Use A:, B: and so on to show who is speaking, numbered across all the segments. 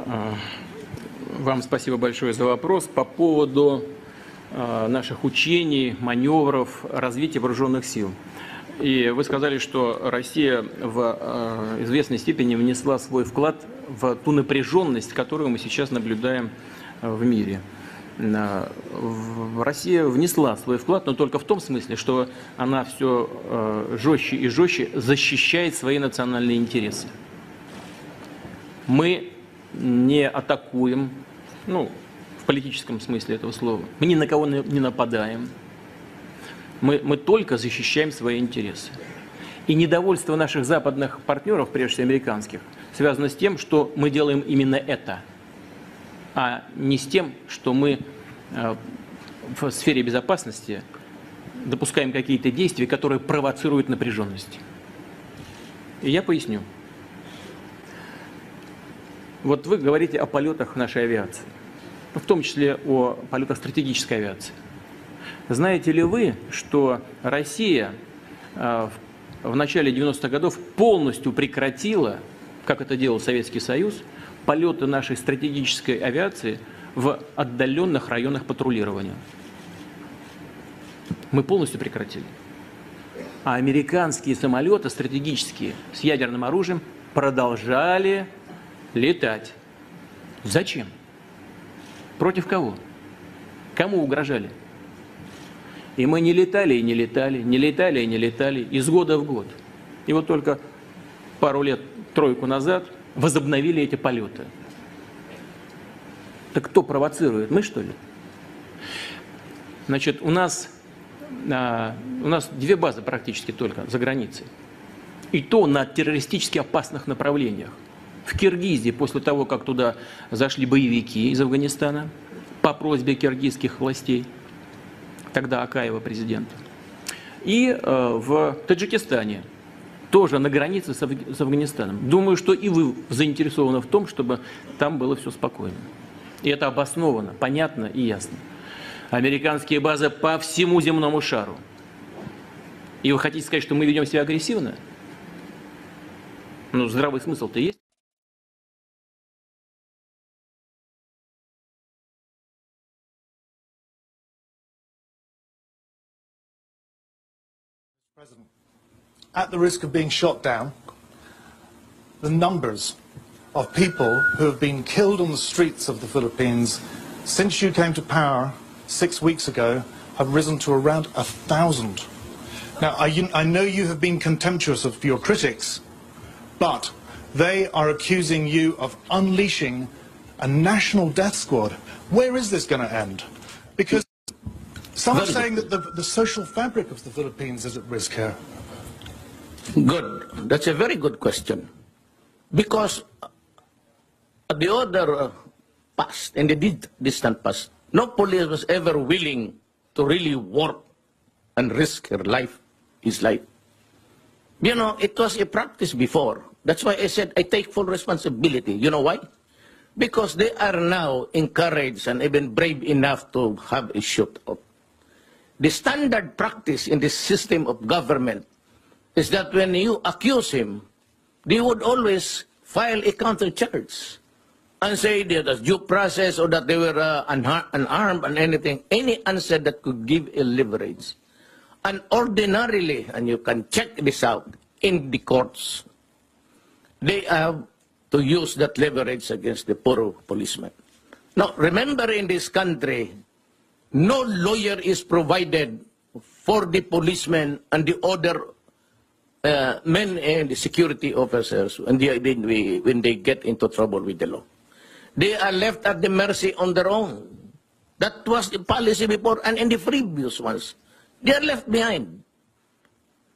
A: Вам спасибо большое за вопрос. По поводу наших учений, маневров, развития вооруженных сил. И вы сказали, что Россия в известной степени внесла свой вклад в ту напряженность, которую мы сейчас наблюдаем в мире. Россия внесла свой вклад, но только в том смысле, что она все жестче и жестче защищает свои национальные интересы. Мы не атакуем, ну, в политическом смысле этого слова, мы ни на кого не нападаем, мы только защищаем свои интересы. И недовольство наших западных партнеров, прежде всего американских, связано с тем, что мы делаем именно это, а не с тем, что мы в сфере безопасности допускаем какие-то действия, которые провоцируют напряженность. И я поясню. Вот вы говорите о полетах нашей авиации, в том числе о полетах стратегической авиации. Знаете ли вы, что Россия в начале 90-х годов полностью прекратила, как это делал Советский Союз, полеты нашей стратегической авиации в отдаленных районах патрулирования? Мы полностью прекратили. А американские самолеты стратегические с ядерным оружием продолжали летать. Зачем? Против кого? Кому угрожали? И мы не летали и не летали, не летали и не летали, из года в год. И вот только пару лет, тройку назад возобновили эти полеты. Так кто провоцирует? Мы, что ли? Значит, у нас две базы практически только за границей. И то на террористически опасных направлениях. В Киргизии, после того, как туда зашли боевики из Афганистана, по просьбе киргизских властей, тогда Акаева президента. И в Таджикистане, тоже на границе с Афганистаном. Думаю, что и вы заинтересованы в том, чтобы там было все спокойно. И это обосновано, понятно и ясно. Американские базы по всему земному шару. И вы хотите сказать, что мы ведем себя агрессивно? Ну, здравый смысл-то есть.
B: President, at the risk of being shot down, the numbers of people who have been killed on the streets of the Philippines since you came to power 6 weeks ago have risen to around 1,000. Now, I know you have been contemptuous of your critics, but they are accusing you of unleashing a national death squad. Where is this going to end? Because some are saying that the social fabric of the Philippines is at risk here.
C: Good. That's a very good question. Because at the other past, in the distant past, no police was ever willing to really work and risk his life. You know, it was a practice before. That's why I said I take full responsibility. You know why? Because they are now encouraged and even brave enough to have a shootout. The standard practice in this system of government is that when you accuse him, they would always file a counter charge and say that there's due process or that they were unarmed and anything, any answer that could give a leverage. And ordinarily, and you can check this out, in the courts, they have to use that leverage against the poor policeman. Now, remember in this country, no lawyer is provided for the policemen and the other men and the security officers when they get into trouble with the law. They are left at the mercy on their own. That was the policy before, and in the previous ones, they are left behind.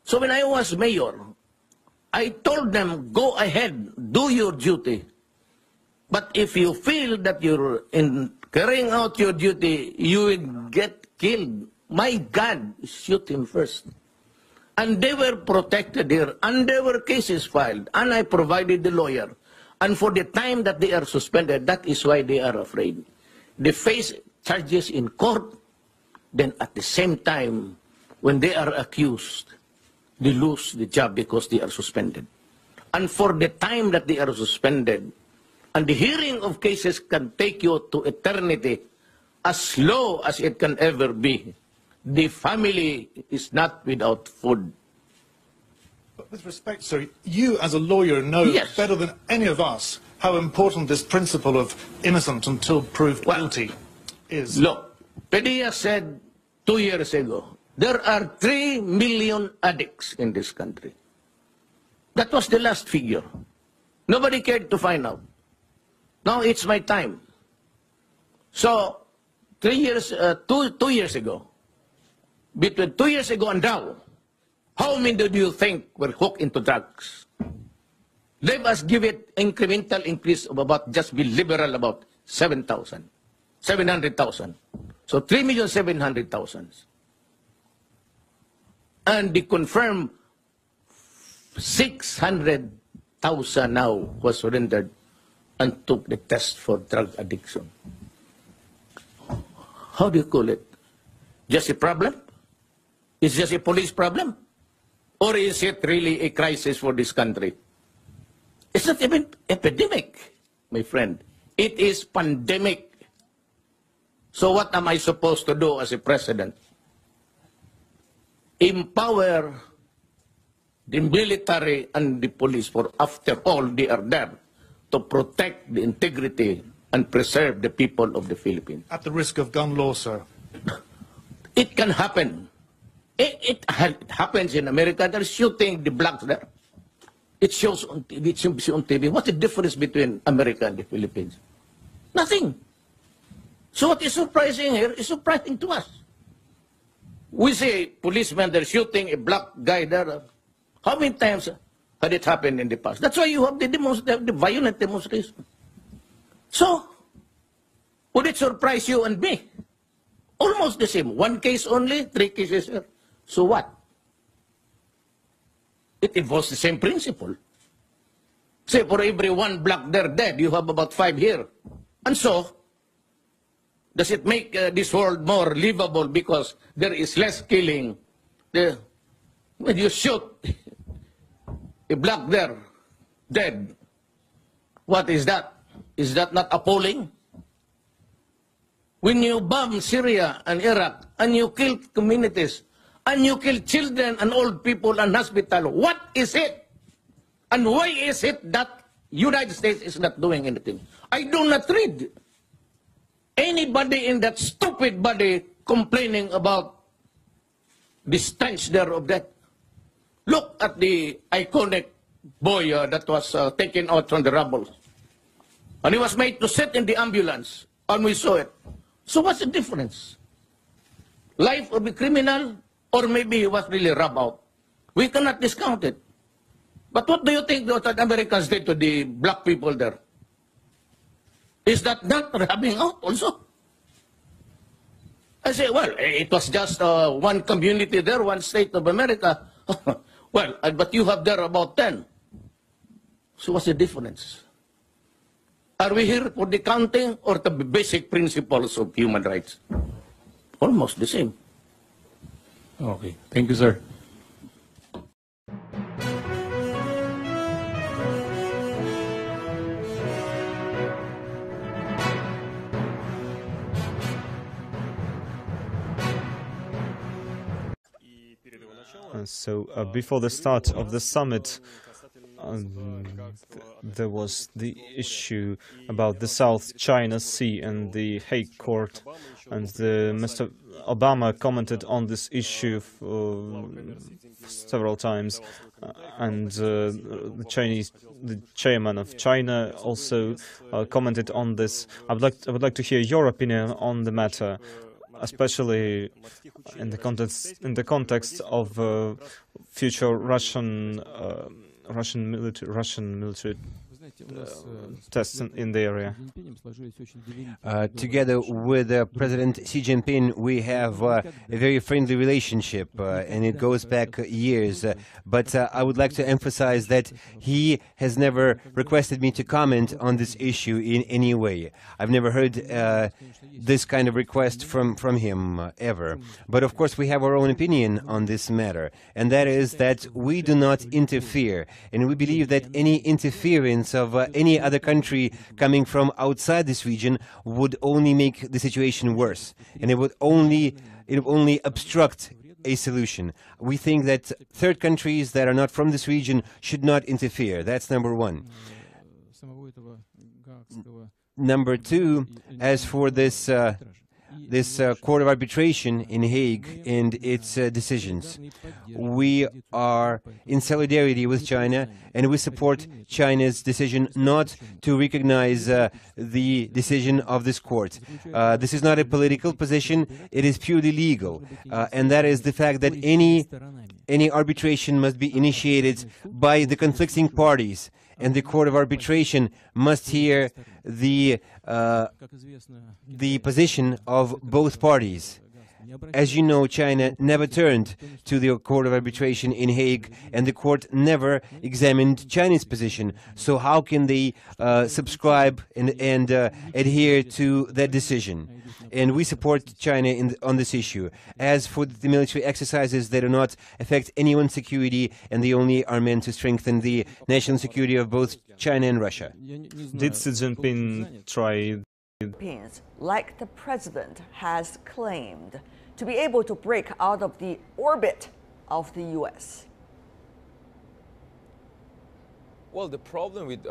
C: So when I was mayor, I told them, go ahead, do your duty. But if you feel that you're in carrying out your duty, you will get killed. My God, shoot him first. And they were protected here, and there were cases filed, and I provided the lawyer. And for the time that they are suspended, that is why they are afraid. They face charges in court, then at the same time, when they are accused, they lose the job because they are suspended. And for the time that they are suspended, And the hearing of cases can take you to eternity, as low as it can ever be. The family is not without food.
B: But with respect, sir, you as a lawyer know
C: Yes.
B: better than any of us how important this principle of innocent until proved guilty is.
C: Look, Padilla said 2 years ago, there are 3 million addicts in this country. That was the last figure. Nobody cared to find out. Now it's my time. So, 2 years ago, between 2 years ago and now, how many do you think were hooked into drugs? Let us give it incremental increase of about, just be liberal about 700,000. So 3,700,000. And the confirmed 600,000 now was surrendered and took the test for drug addiction. How do you call it? Just a problem? Is it just a police problem? Or is it really a crisis for this country? It's not even epidemic, my friend. It is pandemic. So what am I supposed to do as a president? Empower the military and the police, for after all, they are there to protect the integrity and preserve the people of the Philippines.
B: At the risk of gun law, sir.
C: It can happen. It happens in America. They're shooting the blacks there. It shows on TV. It shows on TV. What's the difference between America and the Philippines? Nothing. So what is surprising here is surprising to us. We say policemen, they're shooting a black guy there. How many times had it happened in the past? That's why you have the violent demonstration. So, would it surprise you and me? Almost the same. 1 case only, 3 cases here. So what? It involves the same principle. Say, for every 1 black there dead, you have about 5 here. And so, does it make this world more livable because there is less killing? When you shoot a black there dead, what is that? Is that not appalling? When you bomb Syria and Iraq, and you kill communities, and you kill children and old people and hospital, what is it? And why is it that United States is not doing anything? I do not read anybody in that stupid body complaining about the stench there of that. Look at the iconic boy that was taken out from the rubble. And he was made to sit in the ambulance, and we saw it. So what's the difference? Life of a criminal, or maybe he was really rubbed out? We cannot discount it. But what do you think that Americans did to the black people there? Is that not rubbing out also? I say, well, it was just 1 community there, 1 state of America. Well, but you have there about 10. So what's the difference? Are we here for the counting or the basic principles of human rights? Almost the same.
D: Okay, thank you, sir.
E: So before the start of the summit, there was the issue about the South China Sea and the Hague Court, and Mr. Obama commented on this issue several times, and the chairman of China also commented on this. I would like to hear your opinion on the matter, especially in the context of future Russian military tests in the area.
F: Together with President Xi Jinping, we have a very friendly relationship, and it goes back years. But I would like to emphasize that he has never requested me to comment on this issue in any way. I've never heard this kind of request from him ever. But of course, we have our own opinion on this matter, and that is that we do not interfere, and we believe that any interference of of any other country coming from outside this region would only make the situation worse, and it would only obstruct a solution. We think that third countries that are not from this region should not interfere. That's number one. Number two, as for this Court of Arbitration in Hague and its decisions, we are in solidarity with China, and we support China's decision not to recognize the decision of this court. This is not a political position, it is purely legal, and that is the fact that any arbitration must be initiated by the conflicting parties, and the Court of Arbitration must hear the position of both parties. As you know, China never turned to the Court of Arbitration in Hague, and the court never examined China's position. So how can they subscribe and adhere to that decision? And we support China on this issue. As for the military exercises, they do not affect anyone's security, and they only are meant to strengthen the national security of both China and Russia.
E: Did Xi Jinping try?
G: Philippines, like the president has claimed, to be able to break out of the orbit of the U.S.?
H: Well, the problem with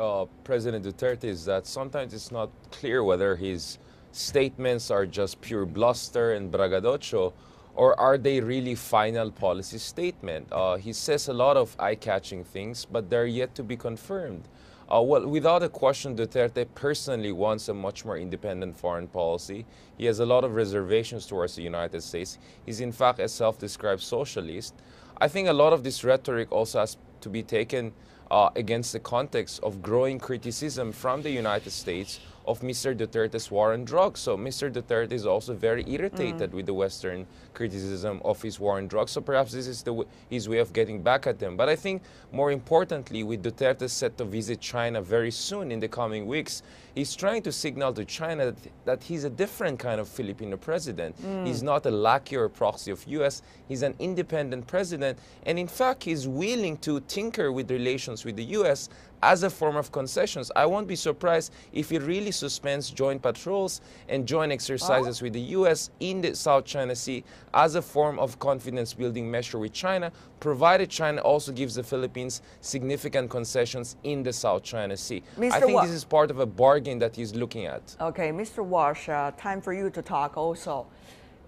H: President Duterte is that sometimes it's not clear whether his statements are just pure bluster and braggadocio, or are they really final policy statement? He says a lot of eye-catching things, but they're yet to be confirmed. Well, without a question, Duterte personally wants a much more independent foreign policy. He has a lot of reservations towards the United States. He's in fact a self-described socialist. I think a lot of this rhetoric also has to be taken against the context of growing criticism from the United States of Mr. Duterte's war on drugs. So Mr. Duterte is also very irritated with the Western criticism of his war on drugs. So perhaps this is his way of getting back at them. But I think more importantly, with Duterte set to visit China very soon in the coming weeks, he's trying to signal to China that he's a different kind of Filipino president. He's not a lackey or proxy of US. He's an independent president. And in fact, he's willing to tinker with relations with the US as a form of concessions. I won't be surprised if he really suspends joint patrols and joint exercises with the US in the South China Sea as a form of confidence-building measure with China, provided China also gives the Philippines significant concessions in the South China Sea. I think this is part of a bargain that he's looking at.
G: Okay, Mr. Walsh, time for you to talk also.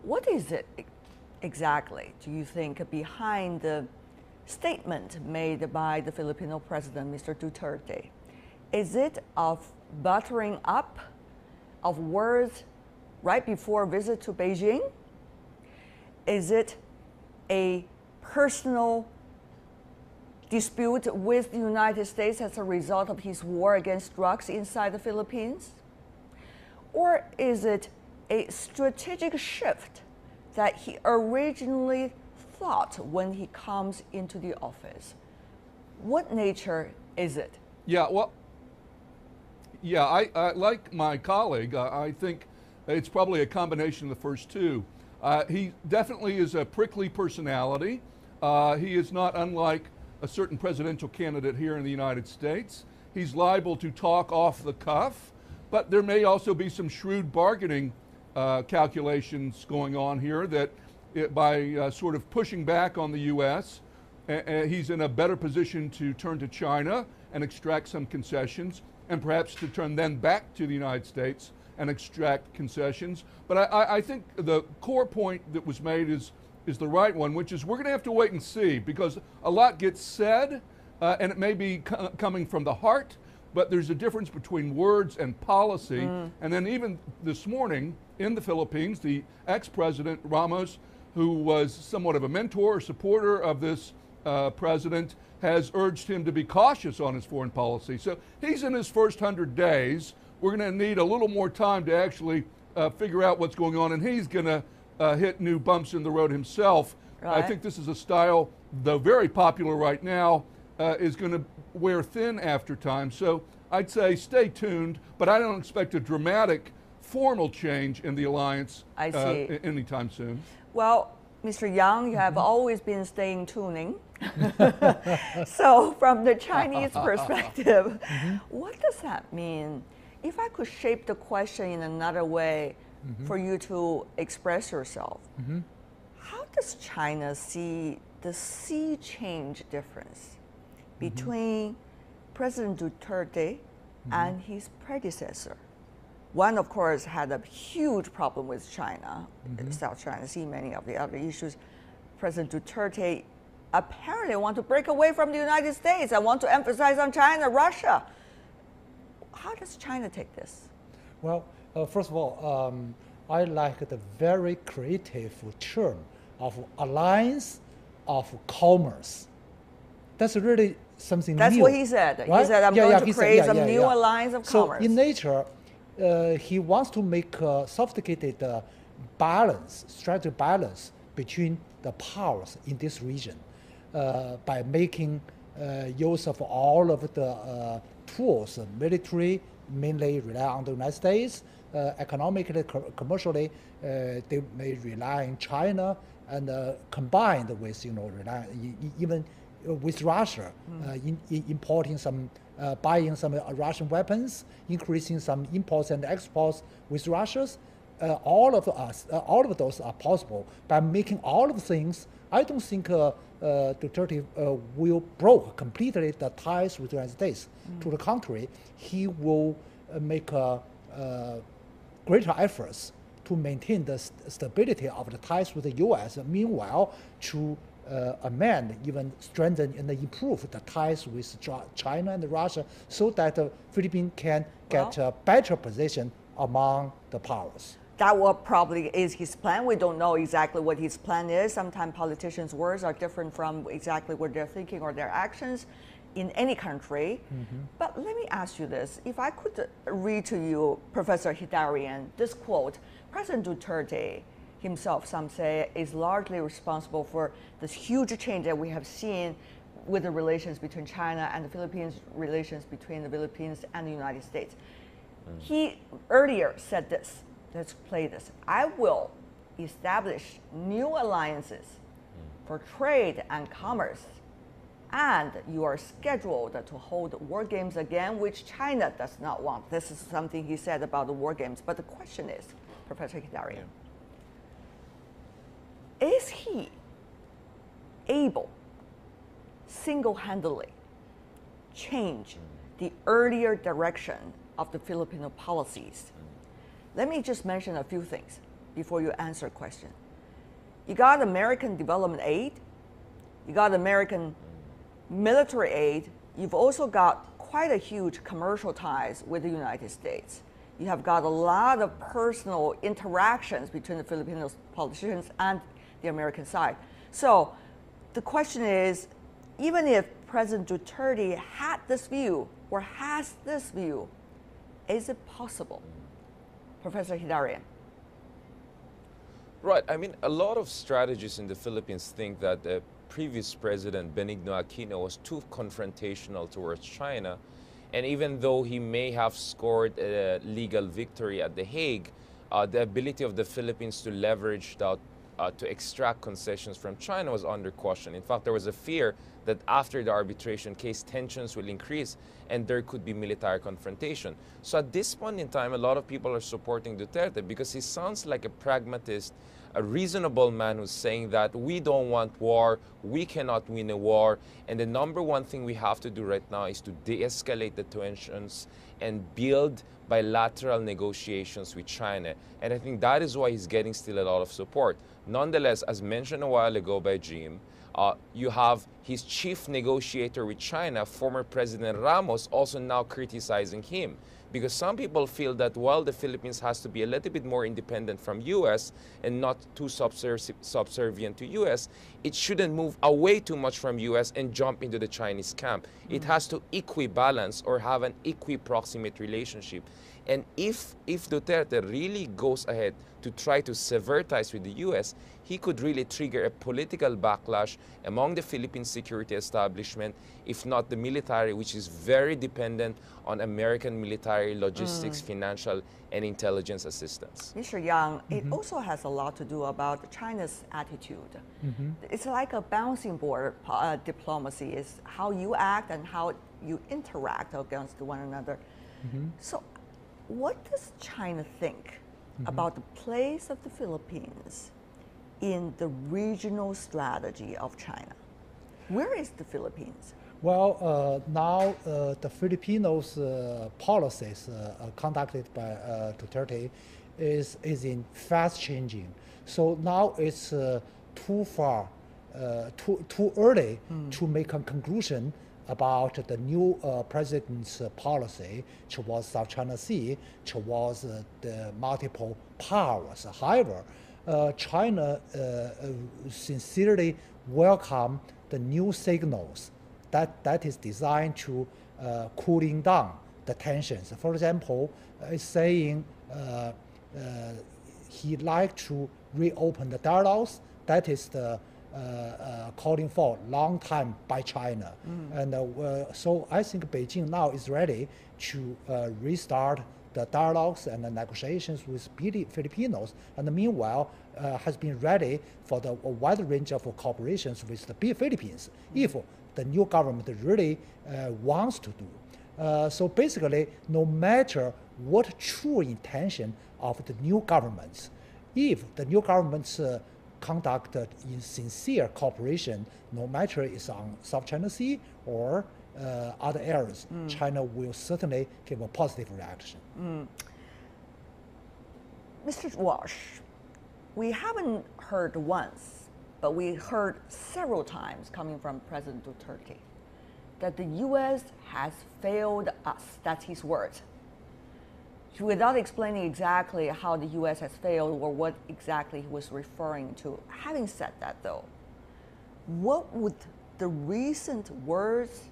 G: What is it exactly, do you think, behind the statement made by the Filipino president, Mr. Duterte? Is it of buttering up of words right before a visit to Beijing? Is it a personal dispute with the United States as a result of his war against drugs inside the Philippines? Or is it a strategic shift that he originally thought when he comes into the office? What nature is it?
I: Yeah, well, yeah, I like my colleague, I think it's probably a combination of the first two. He definitely is a prickly personality. He is not unlike a certain presidential candidate here in the United States. He's liable to talk off the cuff, but there may also be some shrewd bargaining calculations going on here that by sort of pushing back on the U.S., he's in a better position to turn to China and extract some concessions, and perhaps to turn then back to the United States and extract concessions. But I think the core point that was made is the right one, which is we're going to have to wait and see, because a lot gets said, and it may be coming from the heart, but there's a difference between words and policy. And then even this morning in the Philippines, the ex-president Ramos, who was somewhat of a mentor or supporter of this president, has urged him to be cautious on his foreign policy. So he's in his first 100 days. We're going to need a little more time to actually figure out what's going on, and he's going to hit new bumps in the road himself. Right. I think this is a style, though very popular right now, is going to wear thin after time. So I'd say stay tuned, but I don't expect a dramatic formal change in the alliance anytime soon.
G: Well, Mr. Yang, you have always been staying tuning. So from the Chinese perspective, what does that mean? If I could shape the question in another way for you to express yourself, how does China see the sea change difference between President Duterte and his predecessor? One, of course, had a huge problem with China, South China Sea, many of the other issues. President Duterte apparently want to break away from the United States and want to emphasize on China, Russia. How does China take this?
J: Well, first of all, I like the very creative term of alliance of commerce. That's really something
G: That's
J: new.
G: what he said.
J: Right?
G: He said, I'm going to create some new alliance of commerce.
J: So in nature, he wants to make a sophisticated balance, strategic balance between the powers in this region by making use of all of the tools, military, mainly rely on the United States, economically, commercially, they may rely on China, and combined with, rely, even with Russia, importing some, buying some Russian weapons, increasing some imports and exports with Russia. All of those are possible. By making all of the things, I don't think Duterte will break completely the ties with the United States. To the contrary, he will make greater efforts to maintain the stability of the ties with the U.S. Meanwhile, to amend, even strengthen and improve the ties with China and Russia, so that the Philippines can get a better position among the powers.
G: That probably is his plan. We don't know exactly what his plan is. Sometimes politicians' words are different from exactly what they're thinking or their actions in any country. But let me ask you this. If I could read to you, Professor Hidarian, this quote, President Duterte himself, some say, is largely responsible for this huge change that we have seen with the relations between China and the Philippines, relations between the Philippines and the United States. He earlier said this. Let's play this. I will establish new alliances for trade and commerce, and you are scheduled to hold war games again, which China does not want. This is something he said about the war games. But the question is, Professor Hidarian, is he able single-handedly change the earlier direction of the Filipino policies? Let me just mention a few things before you answer a question. You got American development aid, you got American military aid, you've also got quite a huge commercial ties with the United States. You have got a lot of personal interactions between the Filipino politicians and the American side. So the question is, even if President Duterte had this view or has this view, is it possible? Professor Hidarian.
H: Right. I mean, a lot of strategists in the Philippines think that the previous president, Benigno Aquino, was too confrontational towards China. And even though he may have scored a legal victory at The Hague, the ability of the Philippines to leverage that, to extract concessions from China was under question. In fact, there was a fear that after the arbitration case, tensions will increase and there could be military confrontation. So at this point in time, a lot of people are supporting Duterte because he sounds like a pragmatist, a reasonable man who's saying that we don't want war, we cannot win a war, and the number one thing we have to do right now is to de-escalate the tensions and build bilateral negotiations with China. And I think that is why he's getting still a lot of support. Nonetheless, as mentioned a while ago by Jim, you have his chief negotiator with China, former President Ramos, also now criticizing him. Because some people feel that while the Philippines has to be a little bit more independent from U.S. and not too subservient to U.S., it shouldn't move away too much from U.S. and jump into the Chinese camp. It has to equibalance or have an equi-proximate relationship. And if Duterte really goes ahead to try to sever ties with the U.S., he could really trigger a political backlash among the Philippine security establishment, if not the military, which is very dependent on American military logistics, financial, and intelligence assistance.
G: Mr. Yang, it also has a lot to do about China's attitude. It's like a bouncing board diplomacy, is how you act and how you interact against one another. So what does China think about the place of the Philippines in the regional strategy of China? Where is the Philippines?
J: Well, now the Filipinos' policies conducted by Duterte is in fast changing. So now it's too early to make a conclusion about the new president's policy towards South China Sea, towards the multiple powers. However, China sincerely welcome the new signals that is designed to cooling down the tensions. For example, it's saying he'd like to reopen the dialogues. That is the calling for long time by China. And so I think Beijing now is ready to restart the dialogues and the negotiations with Filipinos, and meanwhile has been ready for a wide range of cooperations with the Philippines if the new government really wants to do. So basically, no matter what true intention of the new governments, if the new governments conduct in sincere cooperation, no matter it's on South China Sea or other areas, China will certainly give a positive reaction.
G: Mr. Walsh, we haven't heard once, but we heard several times coming from President Duterte that the U.S. has failed us. That's his words. Without explaining exactly how the U.S. has failed or what exactly he was referring to. Having said that, though, what would the recent words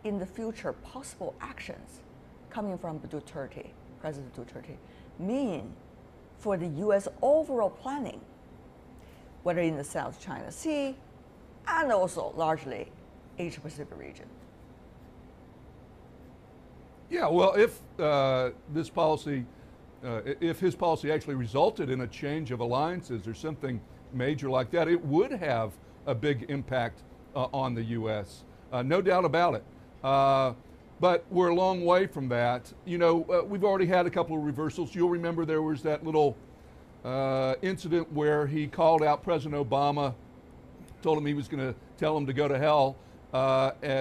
G: in the future possible actions coming from Duterte, President Duterte, mean for the U.S. overall planning, whether in the South China Sea and also largely Asia-Pacific region?
I: Yeah, well, if this policy, if his policy actually resulted in a change of alliances or something major like that, it would have a big impact on the U.S. No doubt about it. But we're a long way from that. You know, we've already had a couple of reversals. You'll remember there was that little incident where he called out President Obama, told him he was going to tell him to go to hell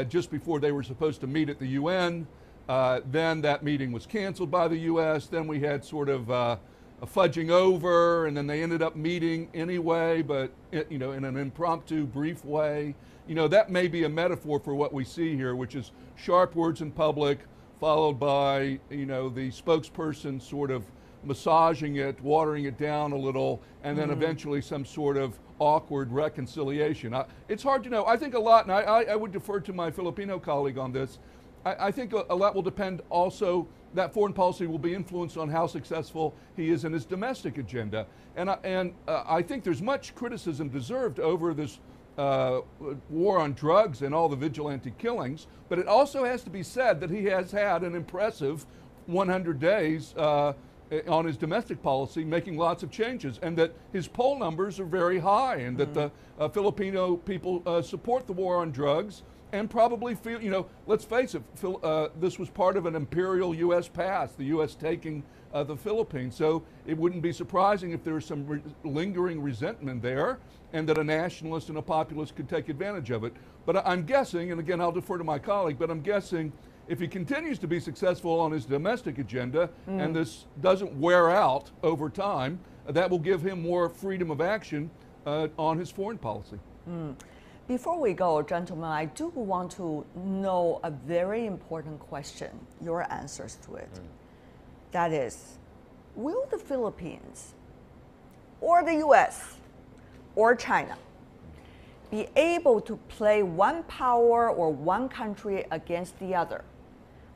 I: just before they were supposed to meet at the UN. Then that meeting was canceled by the U.S. Then we had sort of a fudging over, and then they ended up meeting anyway, but you know, in an impromptu, brief way. You know, that may be a metaphor for what we see here, which is sharp words in public, followed by, you know, the spokesperson sort of massaging it, watering it down a little, and then eventually some sort of awkward reconciliation. It's hard to know. I think a lot, and I would defer to my Filipino colleague on this. I think a lot will depend also, that foreign policy will be influenced on how successful he is in his domestic agenda. And I think there's much criticism deserved over this war on drugs and all the vigilante killings, but it also has to be said that he has had an impressive 100 days on his domestic policy, making lots of changes, and that his poll numbers are very high, and that the Filipino people support the war on drugs, and probably feel, you know, let's face it, this was part of an imperial U.S. past, the U.S. taking the Philippines. So it wouldn't be surprising if there was some lingering resentment there, and that a nationalist and a populist could take advantage of it. But I'm guessing, and again, I'll defer to my colleague, but I'm guessing if he continues to be successful on his domestic agenda, and this doesn't wear out over time, that will give him more freedom of action on his foreign policy.
G: Before we go, gentlemen, I do want to know a very important question, your answers to it. That is, will the Philippines or the US or China be able to play one power or one country against the other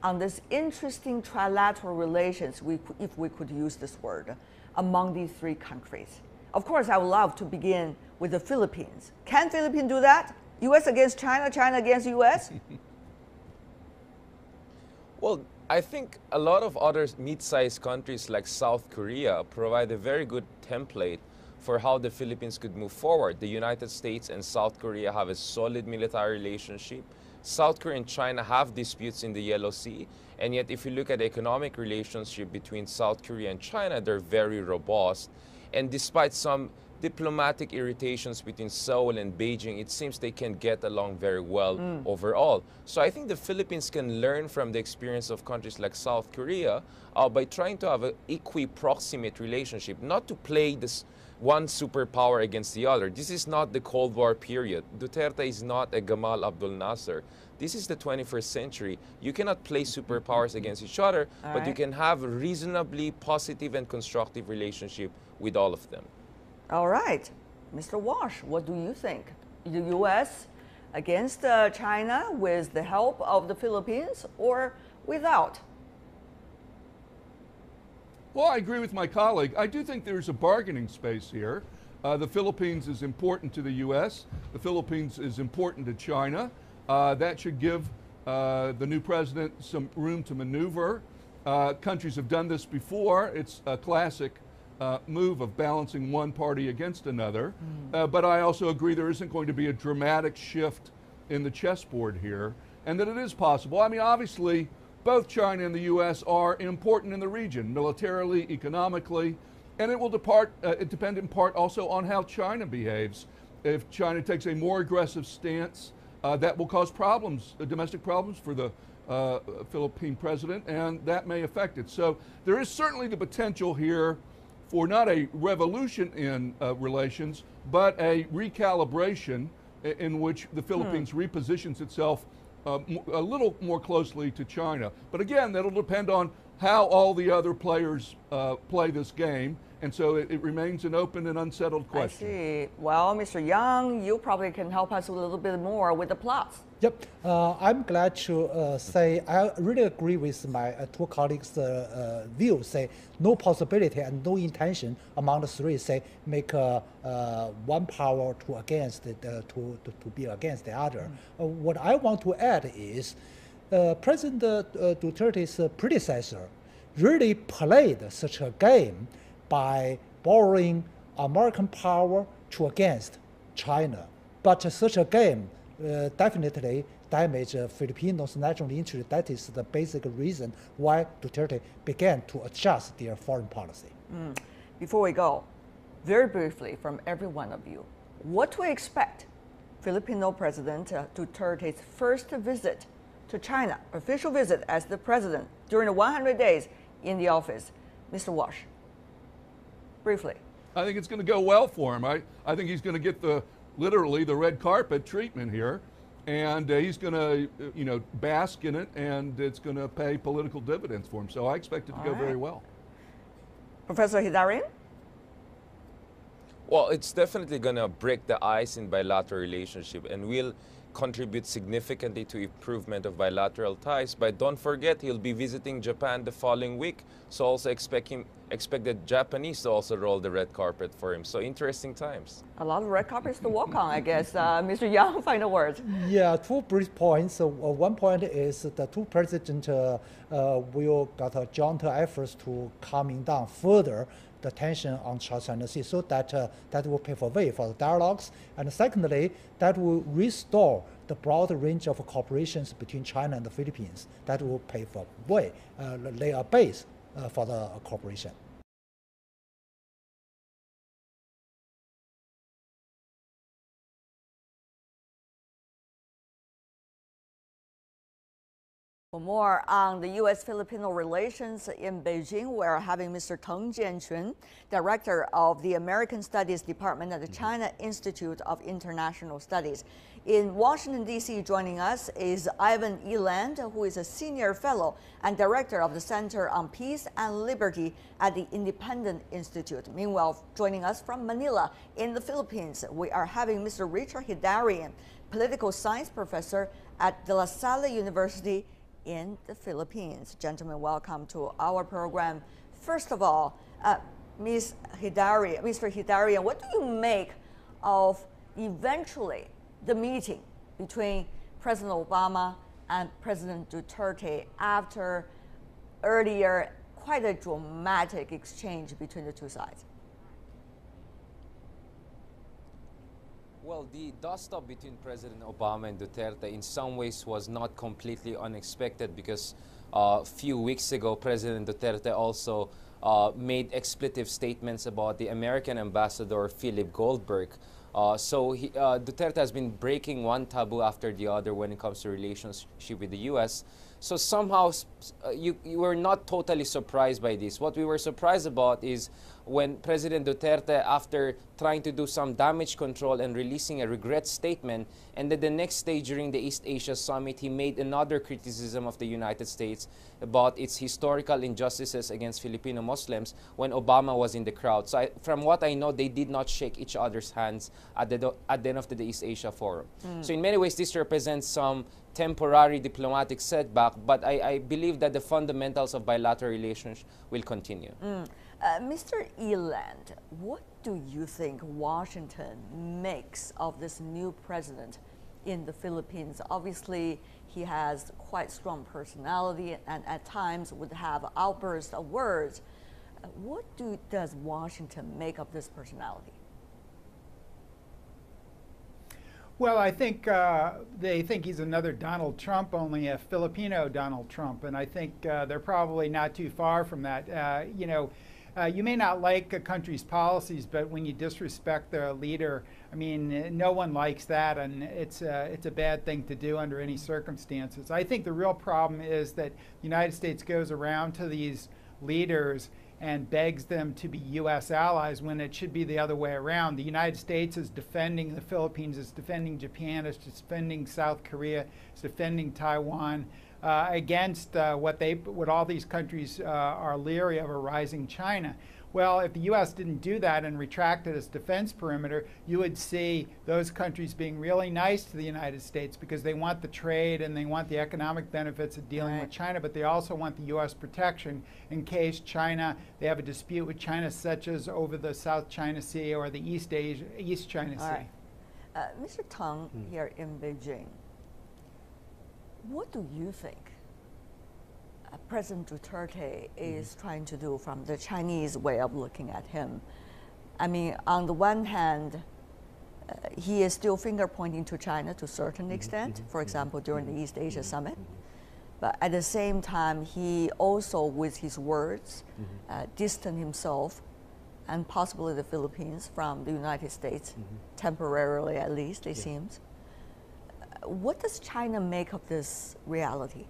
G: on this interesting trilateral relations, if we could use this word, among these three countries? Of course, I would love to begin with the Philippines. Can Philippines do that? U.S. against China, China against U.S.?
H: Well, I think a lot of other mid-sized countries like South Korea provide a very good template for how the Philippines could move forward. The United States and South Korea have a solid military relationship. South Korea and China have disputes in the Yellow Sea, and yet if you look at the economic relationship between South Korea and China, they're very robust. And despite some diplomatic irritations between Seoul and Beijing, it seems they can get along very well overall. So I think the Philippines can learn from the experience of countries like South Korea by trying to have an equi-proximate relationship, not to play this one superpower against the other. This is not the Cold War period. Duterte is not a Gamal Abdel Nasser. This is the 21st century. You cannot play superpowers against each other, but you can have a reasonably positive and constructive relationship with all of them.
G: All right. Mr. Walsh, what do you think? The U.S. against China with the help of the Philippines or without?
I: Well, I agree with my colleague. I do think there's a bargaining space here. The Philippines is important to the U.S. The Philippines is important to China. That should give the new president some room to maneuver. Countries have done this before. It's a classic move of balancing one party against another. But I also agree there isn't going to be a dramatic shift in the chessboard here, and that it is possible. I mean, obviously, both China and the U.S. are important in the region, militarily, economically, and it will depend in part also on how China behaves. If China takes a more aggressive stance, that will cause problems, domestic problems for the Philippine president, and that may affect it. So there is certainly the potential here for not a revolution in relations, but a recalibration in which the Philippines repositions itself a little more closely to China. But again, that'll depend on how all the other players play this game. And so it remains an open and unsettled question.
G: I see. Well, Mr. Yang, you probably can help us a little bit more with the plots.
J: Yep, I'm glad to say I really agree with my two colleagues' view. Say no possibility and no intention among the three. Say make one power to against it, to be against the other. What I want to add is President Duterte's predecessor really played such a game by borrowing American power to against China, but such a game definitely damage Filipinos' national interest. That is the basic reason why Duterte began to adjust their foreign policy.
G: Before we go, very briefly from every one of you, what to expect Filipino President Duterte's first visit to China, official visit as the president during the 100 days in the office? Mr. Walsh, briefly.
I: I think it's going to go well for him. I think he's going to get literally the red carpet treatment here, and he's going to bask in it, and it's going to pay political dividends for him. So I expect it to go very well.
G: Professor Hidarian?
H: Well, it's definitely going to break the ice in bilateral relationship and will contribute significantly to improvement of bilateral ties. But don't forget, he'll be visiting Japan the following week, so also expect the Japanese to also roll the red carpet for him. So interesting times.
G: A lot of red carpets to walk on, I guess. Mr. Yang, final words.
J: Yeah, two brief points. One point is the two presidents will got a joint efforts to calming down further the tension on South China Sea, so that that will pave a way for the dialogues. And secondly, that will restore the broad range of cooperations between China and the Philippines. That will pave a way, lay a base for the cooperation.
G: For more on the U.S.-Filipino relations in Beijing, we're having Mr. Teng Jianquan, Director of the American Studies Department at the China Institute of International Studies. In Washington, D.C., joining us is Ivan Eland, who is a Senior Fellow and Director of the Center on Peace and Liberty at the Independent Institute. Meanwhile, joining us from Manila in the Philippines, we are having Mr. Richard Hidarian, Political Science Professor at De La Salle University in the Philippines. Gentlemen, welcome to our program. First of all, Mr. Hidarian, what do you make of eventually the meeting between President Obama and President Duterte after earlier quite a dramatic exchange between the two sides?
H: Well, the dust-up between President Obama and Duterte in some ways was not completely unexpected because a few weeks ago, President Duterte also made expletive statements about the American ambassador, Philip Goldberg. Duterte has been breaking one taboo after the other when it comes to relationship with the U.S. So somehow you were not totally surprised by this. What we were surprised about is when President Duterte, after trying to do some damage control and releasing a regret statement, and then the next day during the East Asia Summit, he made another criticism of the United States about its historical injustices against Filipino Muslims when Obama was in the crowd. So from what I know, they did not shake each other's hands at the end of the East Asia Forum. So in many ways, this represents some temporary diplomatic setback, but I believe that the fundamentals of bilateral relations will continue.
G: Mr. Eland, what do you think Washington makes of this new president in the Philippines? Obviously, he has quite strong personality and at times would have outbursts of words. What does Washington make of this personality?
K: Well, I think they think he's another Donald Trump, only a Filipino Donald Trump, and I think they're probably not too far from that. You may not like a country's policies, but when you disrespect their leader, I mean, no one likes that, and it's a bad thing to do under any circumstances. I think the real problem is that the United States goes around to these leaders and begs them to be U.S. allies when it should be the other way around. The United States is defending the Philippines, is defending Japan, is defending South Korea, is defending Taiwan against what all these countries are leery of, a rising China. Well, if the U.S. didn't do that and retracted its defense perimeter, you would see those countries being really nice to the United States because they want the trade and they want the economic benefits of dealing with China, but they also want the U.S. protection in case they have a dispute with China, such as over the South China Sea or the East China Sea.
G: Mr. Tang, here in Beijing, what do you think President Duterte is trying to do from the Chinese way of looking at him? I mean, on the one hand, he is still finger pointing to China to a certain extent, for example, during the East Asia Summit. But at the same time, he also, with his words, distanced himself and possibly the Philippines from the United States, temporarily at least, it seems. What does China make of this reality?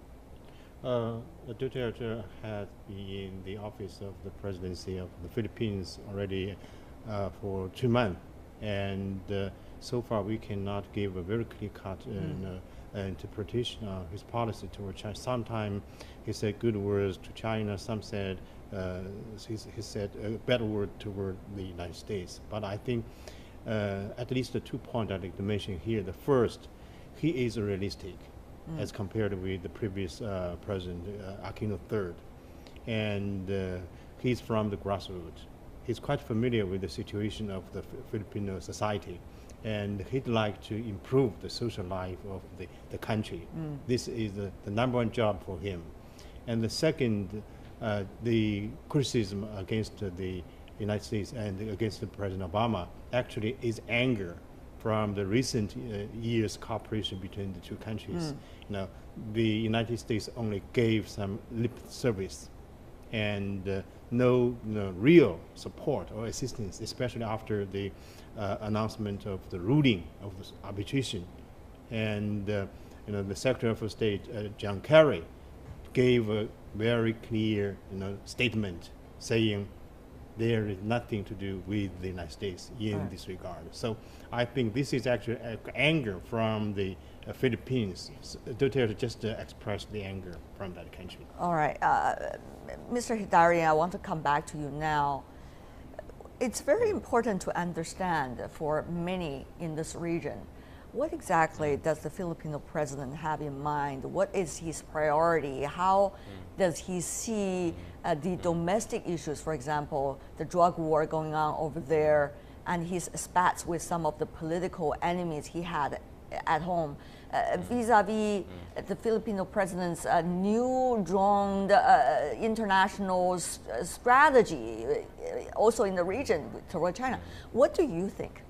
L: Duterte had been in the office of the presidency of the Philippines already for 2 months, and so far we cannot give a very clear-cut interpretation of his policy toward China. Sometimes he said good words to China, some said he said a better word toward the United States. But I think at least the 2 points I'd like to mention here. The first, he is realistic as compared with the previous president, Aquino III. And he's from the grassroots. He's quite familiar with the situation of the Filipino society, and he'd like to improve the social life of the country. This is the #1 job for him. And the second, the criticism against the United States and against President Obama actually is anger from the recent years' cooperation between the two countries. Now, the United States only gave some lip service and no real support or assistance, especially after the announcement of the ruling of the arbitration. And the Secretary of State, John Kerry, gave a very clear statement saying there is nothing to do with the United States in this regard. So I think this is actually anger from the Philippines. Duterte just expressed the anger from that country.
G: All right. Mr. Hidari, I want to come back to you now. It's very important to understand for many in this region, what exactly does the Filipino president have in mind? What is his priority? How does he see the domestic issues, for example, the drug war going on over there, and his spats with some of the political enemies he had at home. Vis-a-vis the Filipino president's new drawn international strategy, also in the region toward China. What do you think?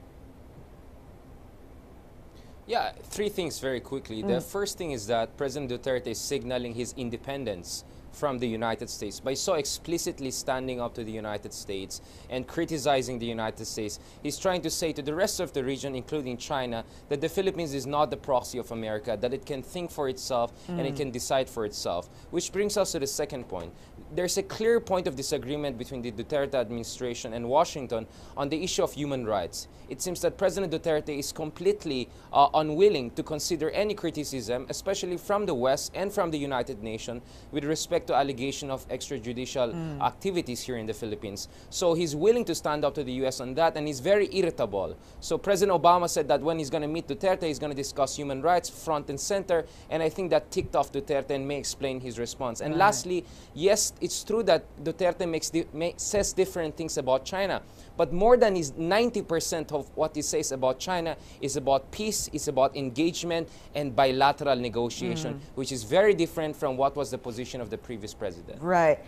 H: Yeah, three things very quickly. The first thing is that President Duterte is signaling his independence from the United States by so explicitly standing up to the United States and criticizing the United States. He's trying to say to the rest of the region, including China, that the Philippines is not the proxy of America, that it can think for itself and it can decide for itself. Which brings us to the second point. There's a clear point of disagreement between the Duterte administration and Washington on the issue of human rights. It seems that President Duterte is completely unwilling to consider any criticism, especially from the West and from the United Nations, with respect to allegation of extrajudicial activities here in the Philippines. So he's willing to stand up to the U.S. on that, and he's very irritable. So President Obama said that when he's going to meet Duterte, he's going to discuss human rights front and center, and I think that ticked off Duterte and may explain his response. And lastly, yes, it's true that Duterte says different things about China, but more than 90% of what he says about China is about peace, is about engagement and bilateral negotiation, which is very different from what was the position of the previous president.
G: Right.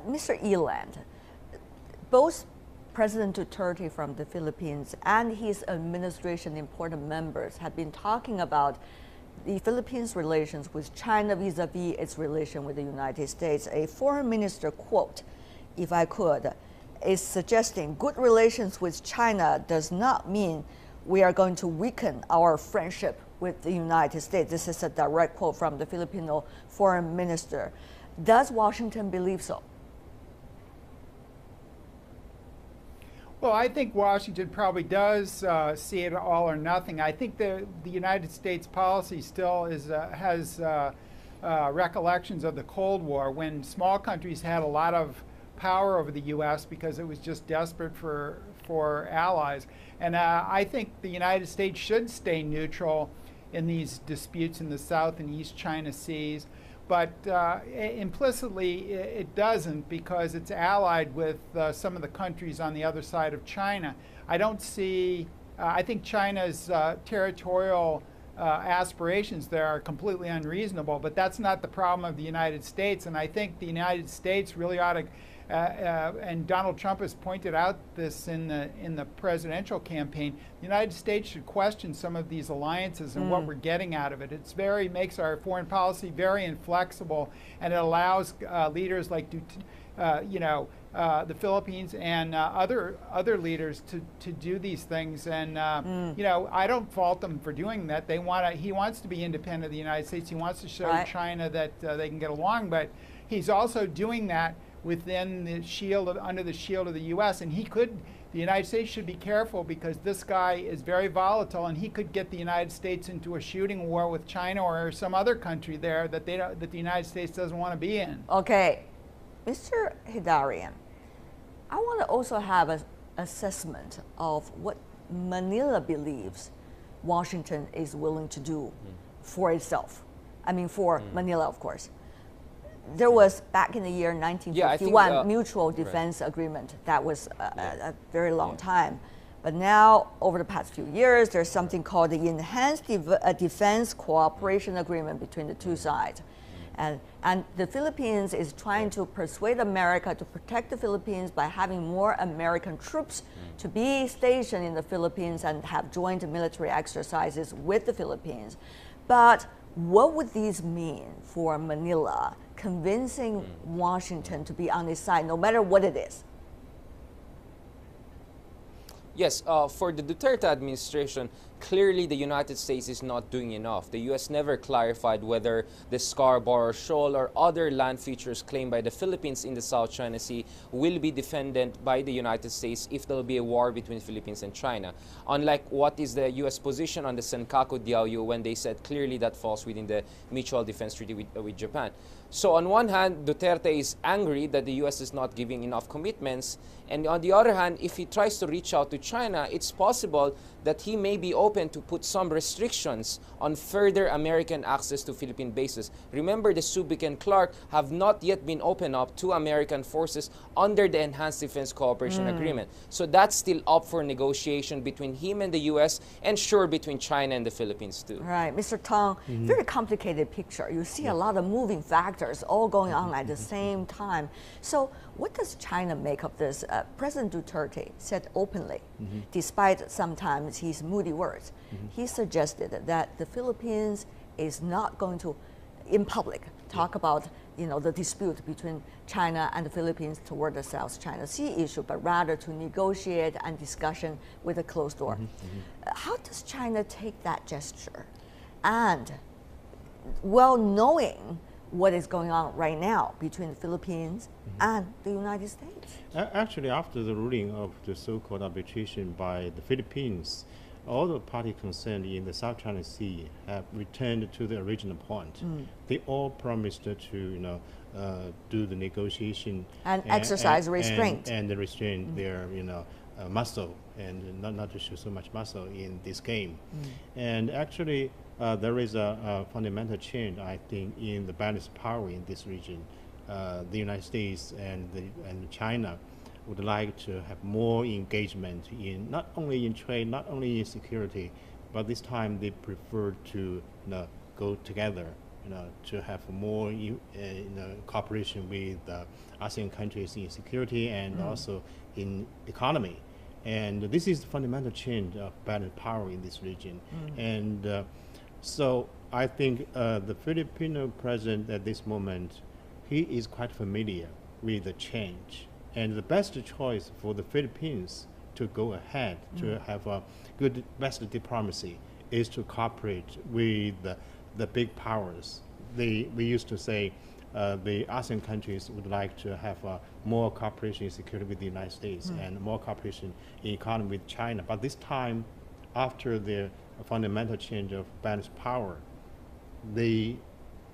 G: Mr. Eland, both President Duterte from the Philippines and his administration important members have been talking about the Philippines' relations with China vis-a-vis its relation with the United States. A foreign minister quote, if I could, is suggesting good relations with China does not mean we are going to weaken our friendship with the United States. This is a direct quote from the Filipino foreign minister. Does Washington believe so?
K: Well, I think Washington probably does see it all or nothing. I think the United States policy still has recollections of the Cold War, when small countries had a lot of power over the U.S. because it was just desperate for allies. And I think the United States should stay neutral in these disputes in the South and East China Seas. But implicitly, it doesn't, because it's allied with some of the countries on the other side of China. I don't see, I think China's territorial aspirations there are completely unreasonable, but that's not the problem of the United States. And I think the United States really ought to, and Donald Trump has pointed out this in the presidential campaign, the United States should question some of these alliances and what we're getting out of it. It's makes our foreign policy very inflexible, and it allows leaders like the Philippines and other leaders to do these things. And I don't fault them for doing that. He wants to be independent of the United States. He wants to show China that they can get along, but he's also doing that within the shield under the shield of the U.S. And the United States should be careful, because this guy is very volatile, and he could get the United States into a shooting war with China or some other country there that the United States doesn't want to be in.
G: Okay, Mr. Hidarian, I want to also have an assessment of what Manila believes Washington is willing to do for itself. I mean, for Manila, of course. There was, back in the year 1951, mutual defense agreement. That was a very long time. But now, over the past few years, there's something called the Enhanced Defense Cooperation Agreement between the two sides. And the Philippines is trying to persuade America to protect the Philippines by having more American troops to be stationed in the Philippines and have joint military exercises with the Philippines. But what would these mean for Manila, convincing Washington to be on its side, no matter what it is?
H: Yes, for the Duterte administration, clearly the United States is not doing enough. The U.S. never clarified whether the Scarborough Shoal or other land features claimed by the Philippines in the South China Sea will be defended by the United States if there will be a war between the Philippines and China. Unlike what is the U.S. position on the Senkaku Diaoyu, when they said clearly that falls within the Mutual Defense Treaty with Japan. So on one hand, Duterte is angry that the U.S. is not giving enough commitments. And on the other hand, if he tries to reach out to China, it's possible that he may be open open to put some restrictions on further American access to Philippine bases. Remember, the Subic and Clark have not yet been opened up to American forces under the Enhanced Defense Cooperation Agreement. So that's still up for negotiation between him and the U.S. and sure between China and the Philippines too.
G: Right, Mr. Tong, very complicated picture. You see a lot of moving factors all going on at the same time. So what does China make of this? President Duterte said openly, despite sometimes his moody words, he suggested that the Philippines is not going to, in public, talk about the dispute between China and the Philippines toward the South China Sea issue, but rather to negotiate and discussion with a closed door. How does China take that gesture? And well knowing what is going on right now between the Philippines and the United States?
L: Actually, after the ruling of the so-called arbitration by the Philippines, all the parties concerned in the South China Sea have returned to the original point. They all promised to, do the negotiation
G: and exercise restraint
L: and restrain their, muscle and not to show so much muscle in this game. And actually, there is a fundamental change, I think, in the balance of power in this region. The United States and China would like to have more engagement in not only in trade, not only in security, but this time they prefer to go together, to have more cooperation with ASEAN countries in security and also in economy. And this is the fundamental change of balance of power in this region. And so I think the Filipino president at this moment, he is quite familiar with the change. And the best choice for the Philippines to go ahead, to have a good, best diplomacy, is to cooperate with the big powers. We used to say the ASEAN countries would like to have more cooperation in security with the United States and more cooperation in economy with China. But this time, after the fundamental change of balance of power, they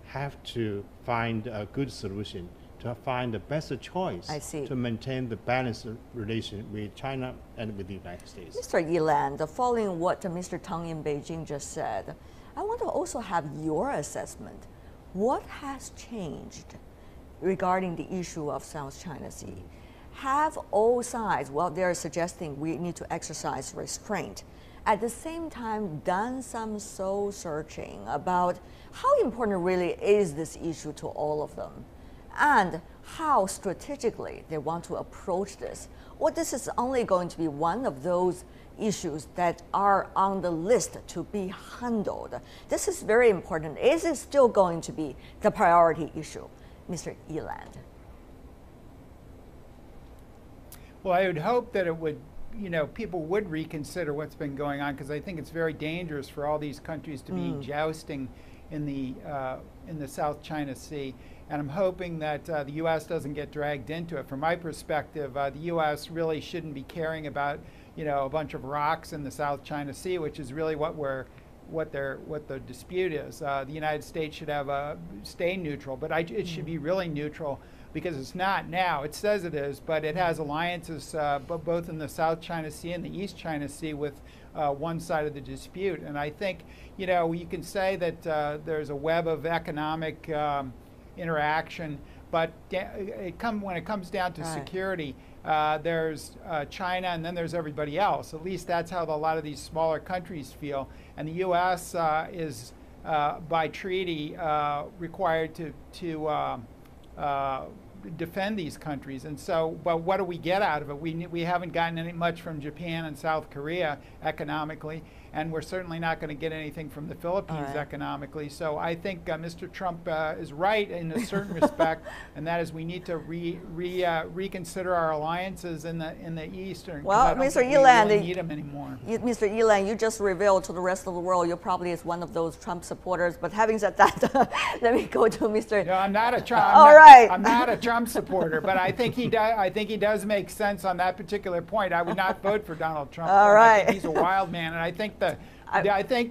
L: have to find a good solution, to find the best choice to maintain the balanced relation with China and with the United States.
G: Mr. Yilan, following what Mr. Tang in Beijing just said, I want to also have your assessment. What has changed regarding the issue of South China Sea? Have all sides, well, they're suggesting we need to exercise restraint, at the same time done some soul searching about how important really is this issue to all of them, and how strategically they want to approach this? Or this is only going to be one of those issues that are on the list to be handled? This is very important. Is it still going to be the priority issue, Mr. Yilan?
K: Well, I would hope that it would, people would reconsider what's been going on, because I think it's very dangerous for all these countries to be jousting in the South China Sea. And I'm hoping that the U.S. doesn't get dragged into it. From my perspective, the U.S. really shouldn't be caring about, a bunch of rocks in the South China Sea, which is really what the dispute is. The United States should have stay neutral, but it should be really neutral, because it's not now. It says it is, but it has alliances both in the South China Sea and the East China Sea with one side of the dispute. And I think, you can say that there's a web of economic interaction, but when it comes down to security, there's China and then there's everybody else. At least that's how a lot of these smaller countries feel. And the U.S. is, by treaty, required to defend these countries. And so, but what do we get out of it? We haven't gotten any much from Japan and South Korea economically, and we're certainly not going to get anything from the Philippines economically. So I think Mr. Trump is right in a certain respect, and that is we need to reconsider our alliances in the Eastern.
G: Well, Mr. Yilan,
K: really need them anymore.
G: Mr. Yilan, you just revealed to the rest of the world you're probably is one of those Trump supporters. But having said that, let me go to Mr.
K: No, I'm not a Trump. I'm not a Trump supporter, but I think he does. I think he does make sense on that particular point. I would not vote for Donald Trump.
G: All right.
K: I think he's a wild man, and I think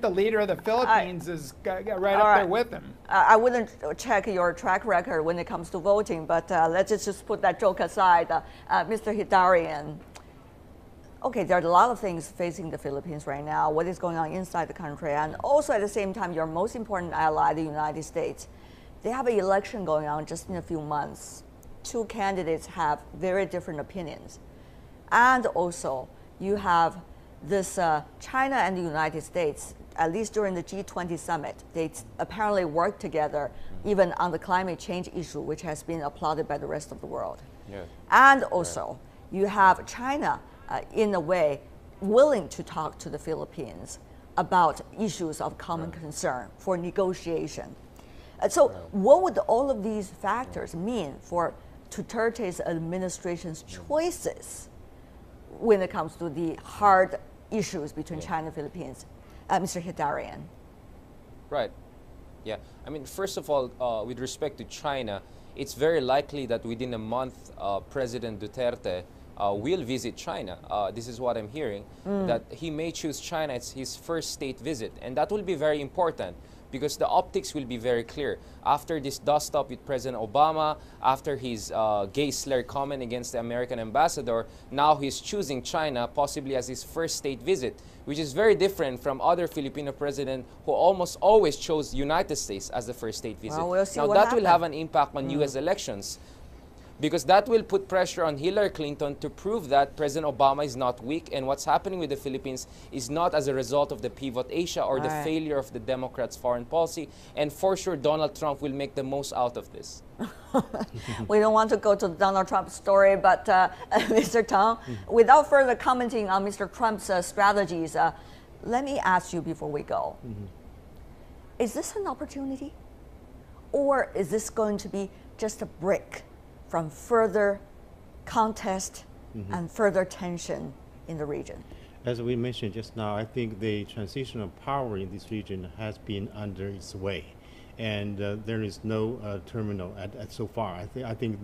K: the leader of the Philippines is right up there with him.
G: I wouldn't check your track record when it comes to voting, but let's just put that joke aside. Mr. Hidarian, okay, there are a lot of things facing the Philippines right now, what is going on inside the country, and also at the same time, your most important ally, the United States, they have an election going on just in a few months. Two candidates have very different opinions. And also, you have this China and the United States, at least during the G20 summit, they apparently work together even on the climate change issue, which has been applauded by the rest of the world.
H: Yeah.
G: And also, you have China, in a way, willing to talk to the Philippines about issues of common concern for negotiation. So what would all of these factors mean for Duterte's administration's choices when it comes to the hard issues between China and Philippines? Mr. Hidarian.
M: Right. Yeah. I mean, first of all, with respect to China, it's very likely that within a month, President Duterte will visit China. This is what I'm hearing, that he may choose China as his first state visit. And that will be very important because the optics will be very clear. After this dust-up with President Obama, after his gay slur comment against the American ambassador, now he's choosing China possibly as his first state visit, which is very different from other Filipino presidents who almost always chose United States as the first state visit.
G: Well, we'll see
M: now
G: what
M: that
G: happens.
M: will have an impact on U.S. elections, because that will put pressure on Hillary Clinton to prove that President Obama is not weak and what's happening with the Philippines is not as a result of the pivot Asia or the failure of the Democrats' foreign policy. And for sure, Donald Trump will make the most out of this.
G: We don't want to go to Donald Trump's story, but Mr. Tang, without further commenting on Mr. Trump's strategies, let me ask you before we go. Is this an opportunity? Or is this going to be just a break from further contest and further tension in the region?
L: As we mentioned just now, I think the transition of power in this region has been under its way, and there is no terminal at so far. I think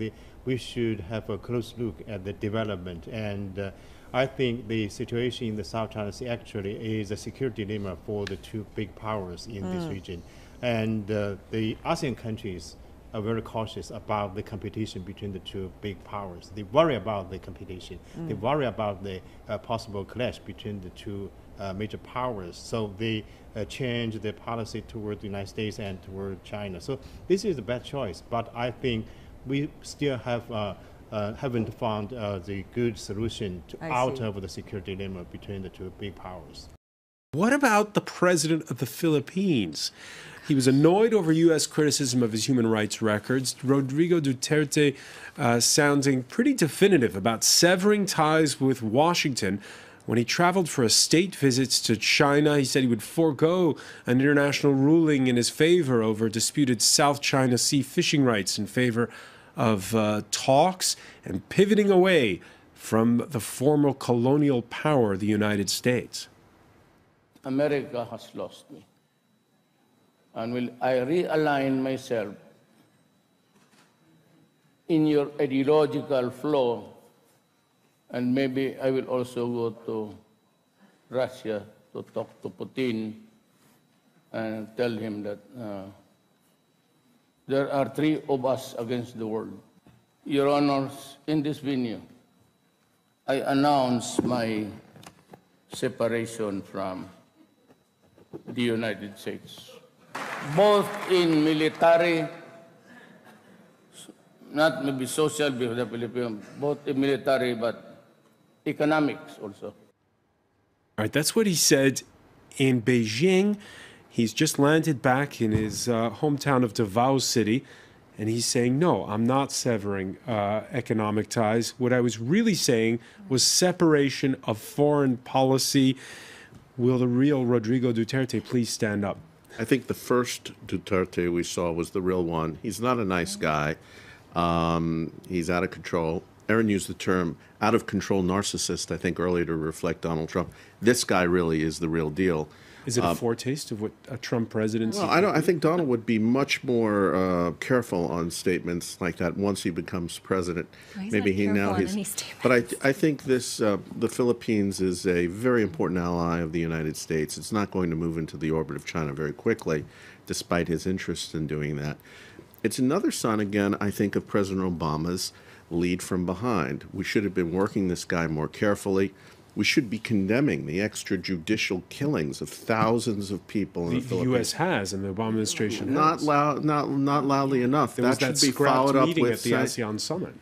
L: we should have a close look at the development, and I think the situation in the South China Sea actually is a security dilemma for the two big powers in this region, and the ASEAN countries are very cautious about the competition between the two big powers. They worry about the competition. They worry about the possible clash between the two major powers. So they change their policy toward the United States and toward China. So this is a bad choice, but I think we still haven't found the good solution out of the security dilemma between the two big powers.
N: What about the president of the Philippines? He was annoyed over U.S. criticism of his human rights records. Rodrigo Duterte sounding pretty definitive about severing ties with Washington. When he traveled for a state visit to China, he said he would forego an international ruling in his favor over disputed South China Sea fishing rights in favor of talks and pivoting away from the former colonial power, the United States.
C: America has lost me. And will I realign myself in your ideological flow, and maybe I will also go to Russia to talk to Putin and tell him that there are three of us against the world. Your Honors, in this venue, I announce my separation from the United States, both in military, not maybe social because the Philippines, both in military but economics also.
N: All right, that's what he said in Beijing. He's just landed back in his hometown of Davao City, and he's saying, no, I'm not severing economic ties. What I was really saying was separation of foreign policy. Will the real Rodrigo Duterte please stand up?
O: I think the first Duterte we saw was the real one. He's not a nice guy. He's out of control. Aaron used the term out-of-control narcissist, I think, earlier to reflect Donald Trump. This guy really is the real deal.
N: Is it a foretaste of what a Trump presidency?
O: Well, I think Donald would be much more careful on statements like that once he becomes president.
P: Well, he's
O: Maybe
P: not
O: he
P: careful
O: now
P: on
O: he's.
P: any statements.
O: But I think this the Philippines is a very important ally of the United States. It's not going to move into the orbit of China very quickly, despite his interest in doing that. It's another sign, again, I think, of President Obama's lead from behind. We should have been working this guy more carefully. we should be condemning the extrajudicial killings of thousands of people in the Philippines.
N: The U.S. has, and the Obama administration
O: Not
N: has.
O: not loudly enough.
N: There was
O: that
N: that
O: should be
N: scrapped
O: followed up
N: meeting
O: with
N: at the ASEAN summit.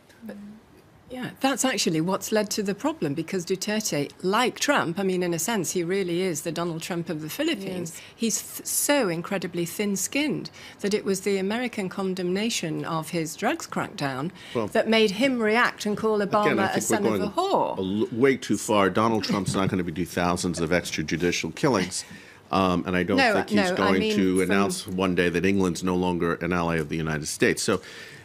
P: Yeah, that's actually what's led to the problem, because Duterte, like Trump, I mean, in a sense, he really is the Donald Trump of the Philippines. Yes. He's so incredibly thin-skinned that it was the American condemnation of his drugs crackdown that made him react and call Obama a son of a whore.
O: Way too far. Donald Trump's not going to do thousands of extrajudicial killings. And I don't think he's going to announce one day that England's no longer an ally of the United States. So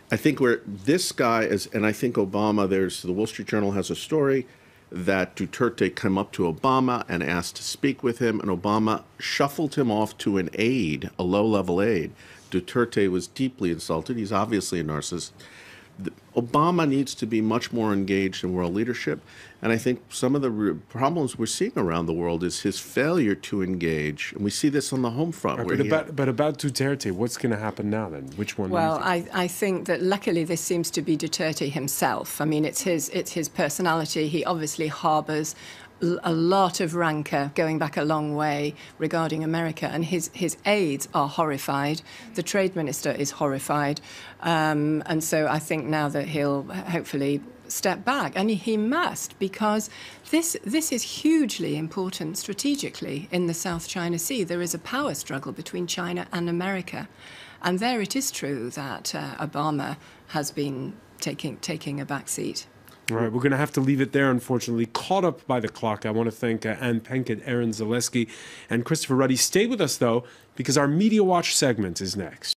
O: I think where this guy is, and I think Obama, the Wall Street Journal has a story that Duterte came up to Obama and asked to speak with him, and Obama shuffled him off to an aide, a low-level aide. Duterte was deeply insulted. He's obviously a narcissist. Obama needs to be much more engaged in world leadership, and I think some of the problems we're seeing around the world is his failure to engage, and we see this on the home front.
N: Right, but about Duterte, what's going to happen now then? Which one?
P: Well, I think that luckily this seems to be Duterte himself. I mean, it's his personality. He obviously harbours a lot of rancor going back a long way regarding America, and his aides are horrified. The trade minister is horrified, and so I think now that he'll hopefully step back, and he must, because this is hugely important strategically in the South China Sea. There is a power struggle between China and America, and there it is true that Obama has been taking a back seat.
N: All right, we're going to have to leave it there, unfortunately. Caught up by the clock. I want to thank Ann Penkett, Aaron Zaleski, and Christopher Ruddy. Stay with us, though, because our Media Watch segment is next.